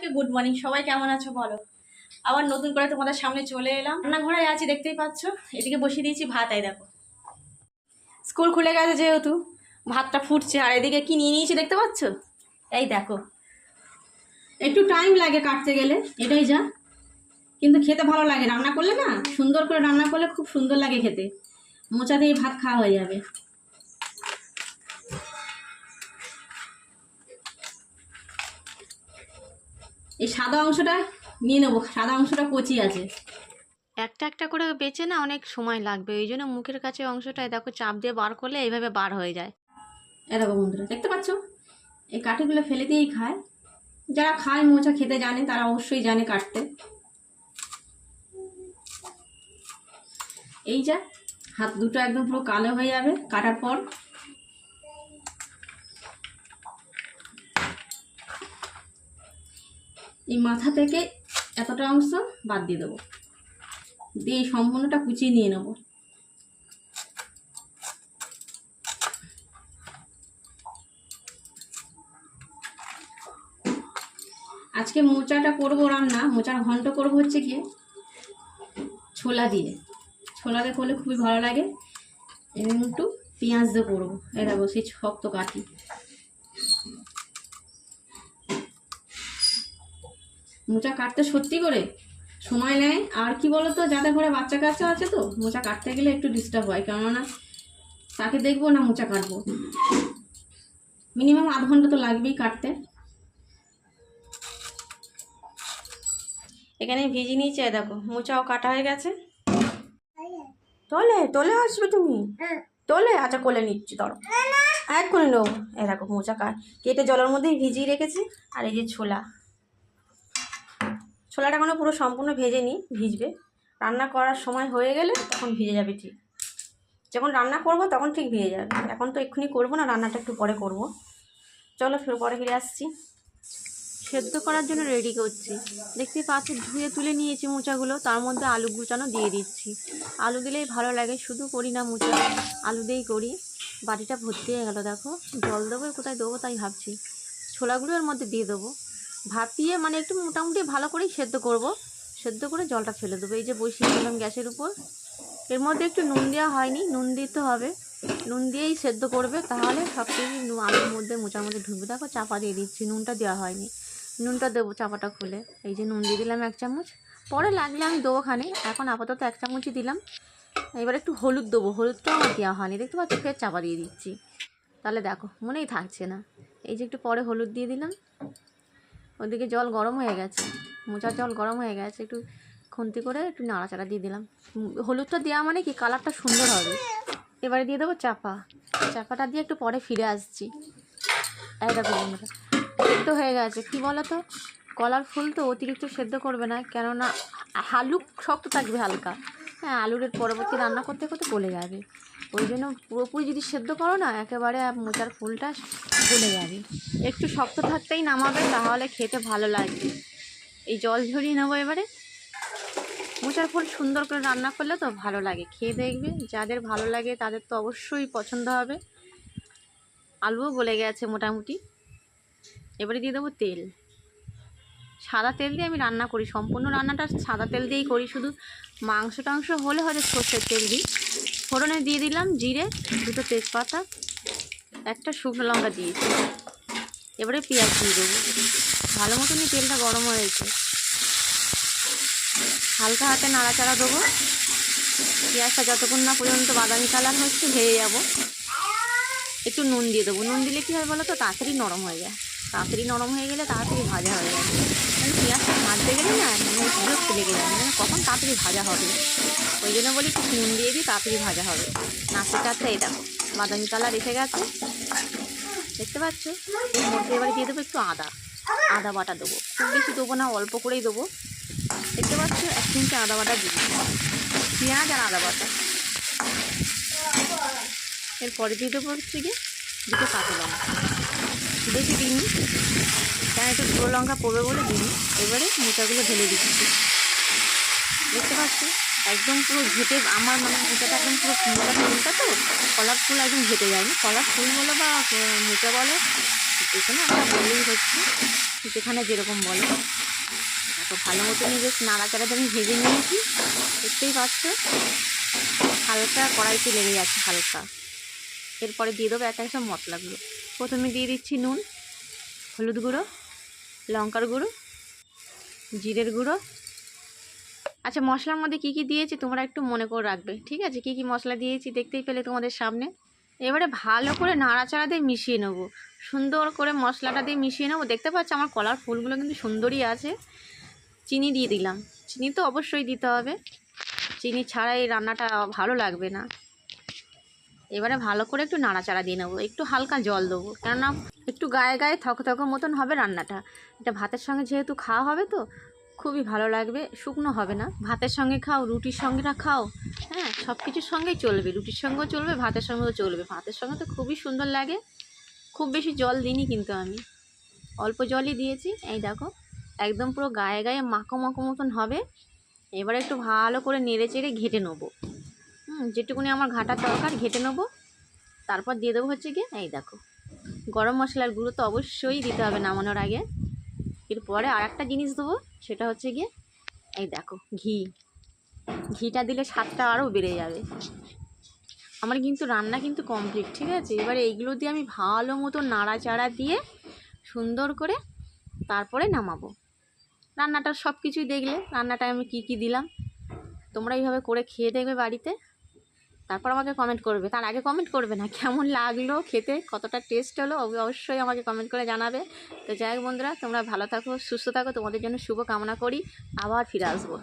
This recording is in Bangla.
সবাইকে গুড মর্নিং। সবাই কেমন আছো বলো? আবার নতুন করে তোমাদের সামনে চলে এলাম। রান্নাঘরে আছি, দেখতেই পাচ্ছ। এদিকে বসিয়ে দিয়েছি ভাত। এই দেখো, স্কুল খুলে গেছে যেহেতু ভাতটা ফুটছে। আর এদিকে কি নিয়ে নিয়েছি দেখতে পাচ্ছ? এই দেখো, একটু টাইম লাগে কাটতে গেলে, এটাই যা। কিন্তু খেতে ভালো লাগে, রান্না করলে না, সুন্দর করে রান্না করলে খুব সুন্দর লাগে খেতে। মোচা দিয়ে ভাত খাওয়া হয়ে যাবে। এই সাদা অংশটা নিয়ে নেবো, সাদা অংশটা কচি আছে। একটা একটা করে বেচে না অনেক সময় লাগবে, ওই জন্য মুখের কাছে অংশটায় দেখো চাপ দিয়ে বার করলে এইভাবে বার হয়ে যায়। এরকম বন্ধুরা দেখতে পাচ্ছ, এই কাঠিগুলো ফেলে দিয়েই খায়। যারা খায় মোচা খেতে জানে তারা অবশ্যই জানে কাটতে। এই যা, হাত দুটো একদম পুরো কালো হয়ে যাবে কাটার পর। এই মাথা থেকে এতটা অংশ বাদ দিয়ে দেবো, দিয়ে সম্পূর্ণটা কুচিয়ে নিয়ে নেবো। আজকে মোচাটা করবো রান্না, মোচার ঘন্ট করবো হচ্ছে কি ছোলা দিয়ে। ছোলা দিয়ে করলে খুবই ভালো লাগে। এবং একটু পেঁয়াজ দিয়ে করবো। এই দেখো সেই শক্ত কাঠি। মোচা কাটতে সত্যি করে সময় নেয়। আর কি বলতো, যাদের ঘরে বাচ্চা কাচ্চা আছে তো মোচা কাটতে গেলে একটু ডিস্টার্ব হয়, কেননা তাকে দেখবো না মোচা কাটবো। মিনিমাম আধ ঘন্টা তো লাগবেই কাটতে। এখানে ভিজিয়ে নিয়েছে, দেখো মোচাও কাটা হয়ে গেছে। তোলে তোলে আসবে তুমি? তোলে, আচ্ছা কোলে নিচ্ছি, ধরো এক করে নেবো। এই দেখো মোচা কেটে জলের মধ্যেই ভিজিয়ে রেখেছি। আর এই যে ছোলা, ছোলাটা কোনো পুরো সম্পূর্ণ ভেজে নিই, ভিজবে। রান্না করার সময় হয়ে গেলে তখন ভিজে যাবে ঠিক। যখন রান্না করব তখন ঠিক ভিজে যাবে। এখন তো এক্ষুনি করবো না, রান্নাটা একটু পরে করব। চলো পরে ফিরে আসছি। সেদ্ধ করার জন্য রেডি করছি। দেখতে পাচ্ছি ধুয়ে তুলে নিয়েছি মোচাগুলো, তার মধ্যে আলু কুচানো দিয়ে দিচ্ছি। আলু দিলেই ভালো লাগে, শুধু করি না মোচা, আলু দিয়েই করি। বাটিটা ভর্তি হয়ে গেল, দেখো জল দেবো কোথায় দেবো তাই ভাবছি। ছোলাগুলো এর মধ্যে দিয়ে দেবো, ভাপিয়ে মানে একটু মোটামুটি ভালো করেই সেদ্ধ করব। সেদ্ধ করে জলটা ফেলে দেবো। এই যে বসিয়ে দিলাম গ্যাসের উপর। এর মধ্যে একটু নুন দেওয়া হয়নি, নুন দিতে হবে। নুন দিয়েই সেদ্ধ করবে, তাহলে সব কিছু আলুর মধ্যে মোচার মধ্যে ঢুকবে। দেখো চাপা দিয়ে দিচ্ছি, নুনটা দেওয়া হয়নি। নুনটা দেবো চাপাটা খুলে। এই যে নুন দিয়ে দিলাম 1 চামচ, পরে লাগলে আমি দেবো খানে, এখন আপাতত 1 চামচই দিলাম। এবার একটু হলুদ দেবো, হলুদটাও আমার দেওয়া হয়নি, দেখতে পাচ্ছি। ফের চাপা দিয়ে দিচ্ছি, তাহলে দেখো মনেই থাকছে না। এই যে একটু পরে হলুদ দিয়ে দিলাম। ওদিকে জল গরম হয়ে গেছে, মোচার জল গরম হয়ে গেছে। একটু খুন্তি করে একটু নাড়াচাড়া দিয়ে দিলাম। হলুদটা দেওয়া মানে কি কালারটা সুন্দর হবে। এবারে দিয়ে দেবো চাপাটা দিয়ে একটু পরে ফিরে আসছি। এই দেখো বন্ধুরা, সেদ্ধ হয়ে গেছে। কী বলো তো, কলার ফুল তো অতিরিক্ত সেদ্ধ করবে না, কেননা আলু শক্ত থাকবে হালকা। হ্যাঁ, আলুর পরবর্তী রান্না করতে করতে গলে যাবে। ওই জন্য পুরোপুরি যদি সেদ্ধ করো না, একেবারে মোচার ফুলটা গলে যাবে। একটু শক্ত থাকতেই নামাবে, তাহলে খেতে ভালো লাগবে। এই জল ঝরিয়ে নেবো এবারে। মোচার ফুল সুন্দর করে রান্না করলে তো ভালো লাগে, খেয়ে দেখবে। যাদের ভালো লাগে তাদের তো অবশ্যই পছন্দ হবে। আলুও গলে গেছে মোটামুটি। এবারে দিয়ে দেবো তেল। সাদা তেল দিয়ে আমি রান্না করি, সম্পূর্ণ রান্নাটা সাদা তেল দিয়েই করি। শুধু মাংস টাংস হলে হয়তো সর্ষের তেল দিই। ফোড়নে দিয়ে দিলাম জিরে, 2টো তেজপাতা, 1টা শুকনো লঙ্কা দিয়েছি। এবারে পেঁয়াজ দিয়ে দেবো। ভালো মতনই তেলটা গরম হয়েছে, হালকা হাতে নাড়াচাড়া দেবো। পেঁয়াজটা যতক্ষণ না পর্যন্ত বাদামি কালার হচ্ছে ভেজে যাব। একটু নুন দিয়ে দেবো। নুন দিলে কী হয় বলো তো, তাড়াতাড়ি নরম হয়ে যায়। তাড়াতাড়ি নরম হয়ে গেলে তাড়াতাড়ি ভাজা হয়ে যায়। মানে পেঁয়াজটা ভাজতে গেলে না বিরক্ত লেগে যায়, মানে কখন তাড়াতাড়ি ভাজা হবে। ওই জন্য বলি একটু নুন দিয়ে দিই, তাড়াতাড়ি ভাজা হবে। নাচতে চাচ্ছে এই দেখো বাদামি কালার এসে গেছে, দেখতে পাচ্ছ। এর মধ্যে এবারে দিয়ে দেবো একটু আদা বাটা দেবো। খুব বেশি দেবো না, অল্প করেই দেবো। দেখতে পাচ্ছ 1 চিমটে আদা বাটা দিই, পেঁয়াজ আর আদা বাটা। এরপরে দিয়ে দেবো হচ্ছে গিয়ে 2টো কাঁচা লঙ্কা, বেশি দিইনি, কেন একটু গুঁড়ো লঙ্কা পড়বে বলে দিইনি। এবারে মোচাগুলো ঢেলে দিচ্ছি। দেখতে পাচ্ছি একদম পুরো ঘেটে আমার, মানে মোচাটা একদম পুরো মোচা ফুলটা তো কলার ফুল একদম ঘেটে যায়নি। কলার ফুল বলো বা মোচা বলো, যে কোনো একটা বললেই হচ্ছে। যেখানে যেরকম বলো। দেখো ভালো মতো নিয়ে বেশ নাড়াচাড়া আমি ভেজে নিয়েছি, দেখতেই পাচ্ছ হালকা কড়াইতে লেগে যাচ্ছে হালকা। এরপরে দিয়ে দেবো এক সব মশলাগুলো। প্রথমে দিয়ে দিচ্ছি নুন, হলুদ গুঁড়ো, লঙ্কার গুঁড়ো, জিরের গুঁড়ো। আচ্ছা মশলার মধ্যে কী কী দিয়েছি তোমরা একটু মনে করে রাখবে, ঠিক আছে? কী কী মশলা দিয়েছি দেখতেই পেলে তোমাদের সামনে। এবারে ভালো করে নাড়াচাড়া দিয়ে মিশিয়ে নেবো, সুন্দর করে মশলাটা দিয়ে মিশিয়ে নেবো। দেখতে পাচ্ছ আমার কলার ফুলগুলো কিন্তু সুন্দরই আছে। চিনি দিয়ে দিলাম, চিনি তো অবশ্যই দিতে হবে, চিনি ছাড়া এই রান্নাটা ভালো লাগবে না। এবারে ভালো করে একটু নাড়াচাড়া দিয়ে নেবো, একটু হালকা জল দেবো, কেননা একটু গায়ে গায়ে থকথক মতন হবে রান্নাটা। এটা ভাতের সঙ্গে যেহেতু খাওয়া হবে তো খুবই ভালো লাগবে, শুকনো হবে না। ভাতের সঙ্গে খাও, রুটির সঙ্গে খাও, হ্যাঁ সব কিছুর সঙ্গেই চলবে, রুটির সঙ্গেও চলবে, ভাতের সঙ্গেও চলবে। ভাতের সঙ্গে তো খুবই সুন্দর লাগে। খুব বেশি জল দিইনি কিন্তু আমি অল্প জলই দিয়েছি। এই দেখো একদম পুরো গায়ে গায়ে মাখো মাখো মতন হবে। এবারে একটু ভালো করে নেড়ে চেড়ে ঘেটে নেবো, যেটুকুনি আমার ঘাটার দরকার ঘেটে নেবো। তারপর দিয়ে দেবো হচ্ছে গিয়ে এই দেখো গরম মশলার গুঁড়ো তো অবশ্যই দিতে হবে নামানোর আগে। এরপরে আর একটা জিনিস দেবো, সেটা হচ্ছে গিয়ে এই দেখো ঘিটা দিলে স্বাদটা আরও বেড়ে যাবে। আমার কিন্তু রান্না কিন্তু কমপ্লিট, ঠিক আছে? এবারে এইগুলো দিয়ে আমি ভালো মতো নাড়াচাড়া দিয়ে সুন্দর করে তারপরে নামাবো। রান্নাটা সব কিছুই দেখলে রান্নাটায় আমি কি কি দিলাম, তোমরা এইভাবে করে খেয়ে দেখবে বাড়িতে, তারপর আমাকে কমেন্ট করবে। তার আগে কমেন্ট করবে না কেমন লাগলো খেতে, কতটা টেস্ট হলো, অবশ্যই আমাকে কমেন্ট করে জানাবে। তো যাই হোক বন্ধুরা, তোমরা ভালো থাকো, সুস্থ থাকো, তোমাদের জন্য শুভ কামনা করি। আবার ফিরে আসবো।